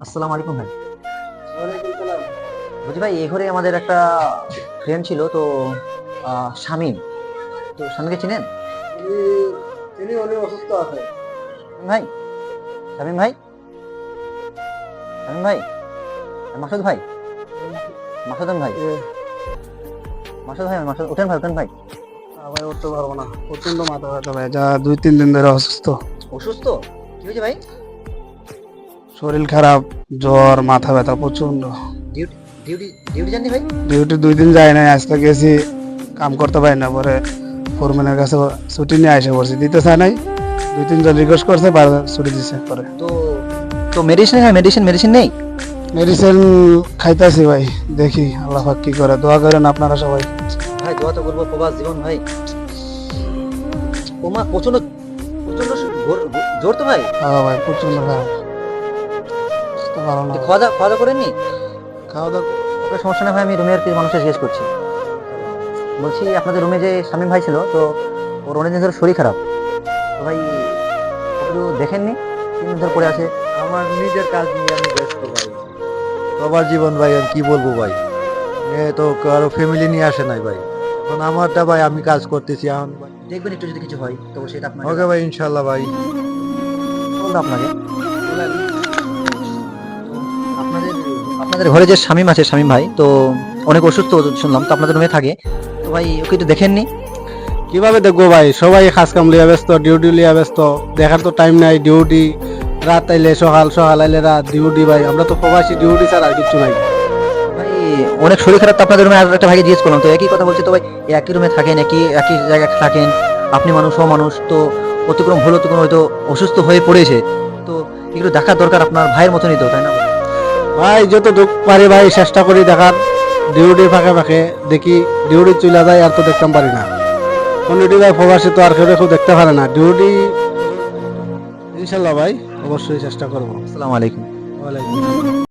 আসসালামু আলাইকুম ভাই। ওয়ালাইকুম সালাম। বলছি ভাই, এই ঘরে আমাদের একটা ফ্রেন্ড ছিল তো, শামীম। তো শামীমকে চিনেন? উনি উনি অসুস্থ আছে। শামীম ভাই, শামীম ভাই, শামীম ভাই, মাসুদ ভাই, মাসুদন ভাই, মাসুদ ভাই, মাসুদ, ওঠেন ভাই, ওঠেন ভাই। ভাই উঠতে পারবো না, প্রচন্ড মাথা ব্যথা ভাই, যা 2-3 দিন ধরে অসুস্থ। অসুস্থ? কি হয়েছে ভাই? শরীর খারাপ, জ্বর, মাথা ব্যথা প্রচন্ড। ডিউটি ডিউটি ডিউটি যাননি ভাই? ডিউটি 2 দিন যায় নাই, আজকে গেছি, কাম করতে পারি না। পরে ফোরম্যানের কাছে ছুটি নিয়ে আসে পড়ছি, দিতে চায় নাই। 2-3 জন রিকোয়েস্ট করছে, ছুটি দিছে। পরে তো তো মেডিসিন, হ্যাঁ, মেডিসিন মেডিসিন নেই? মেডিসিন খাইতেছি ভাই, দেখি আল্লাহ পাক কি করে। দোয়া করেন আপনারা সবাই। ভাই দোয়া তো করবো, প্রবাস জীবন ভাই। ওমা, প্রচন্ড প্রচন্ড জোর তো ভাই। হ্যাঁ ভাই, প্রচন্ড খারাপ, বুঝতে পারো না। খাওয়া দাওয়া করেননি? খাওয়া দাওয়া আপনার সমস্যা নেই ভাই, আমি রুমের মানুষের জিজ্ঞেস করছি। বলছি, আপনাদের রুমে যে শামীম ভাই ছিল, তো ওর অনেকদিন ধরে শরীর খারাপ। তো ভাই একটু দেখেননি, 3 দিন ধরে পড়ে আছে। আমার নিজের কাজ নিয়ে আমি ব্যস্ত ভাই। সবার জীবন ভাই, আর কি বলবো ভাই। এ তো কারো ফ্যামিলি নিয়ে আসে নাই ভাই। এখন আমারটা ভাই, আমি কাজ করতেছি এখন ভাই। দেখবেন একটু যদি কিছু হয় তো সেটা আপনাকে ওকে ভাই, ইনশাল্লাহ ভাই। বলবো আপনাকে। আপনাদের আপনাদের ঘরে যে শামীম আছে, শামীম ভাই তো অনেক অসুস্থ শুনলাম, তো আপনাদের রুমে থাকে। তো ভাই ওকে একটু দেখেননি? কিভাবে দেখবো ভাই, সবাই কাজ কাম লিয়া ব্যস্ত, ডিউটি লিয়া ব্যস্ত, দেখার তো টাইম নাই। ডিউটি রাত আইলে সকাল, সকাল আইলে রাত, ডিউটি ভাই। আমরা তো প্রবাসী, ডিউটি ছাড়া আর কিছু নাই। ভাই অনেক শরীর খারাপ, তো আপনাদের রুমে আর একটা ভাইকে জিজ্ঞেস করলাম, তো একই কথা বলছে। তো ভাই একই রুমে থাকেন, একই একই জায়গায় থাকেন, আপনি মানুষ ও মানুষ, তো অতিক্রম হলো, অতিক্রম হয়তো অসুস্থ হয়ে পড়েছে, তো একটু দেখার দরকার, আপনার ভাইয়ের মতনই তো, তাই না ভাই? ভাই যতটুক পারি ভাই চেষ্টা করি দেখার। ডিউটি ফাঁকে ফাঁকে দেখি, ডিউটি চলে যায় আর তো দেখতাম পারি না। কোন ডিউটি ভাই, প্রবাসী তো আর কেউ দেখতে পারে না ডিউটি। ইনশাল্লাহ ভাই, অবশ্যই চেষ্টা করবো। আসসালামু আলাইকুম। ওয়ালাইকুম আসসালাম।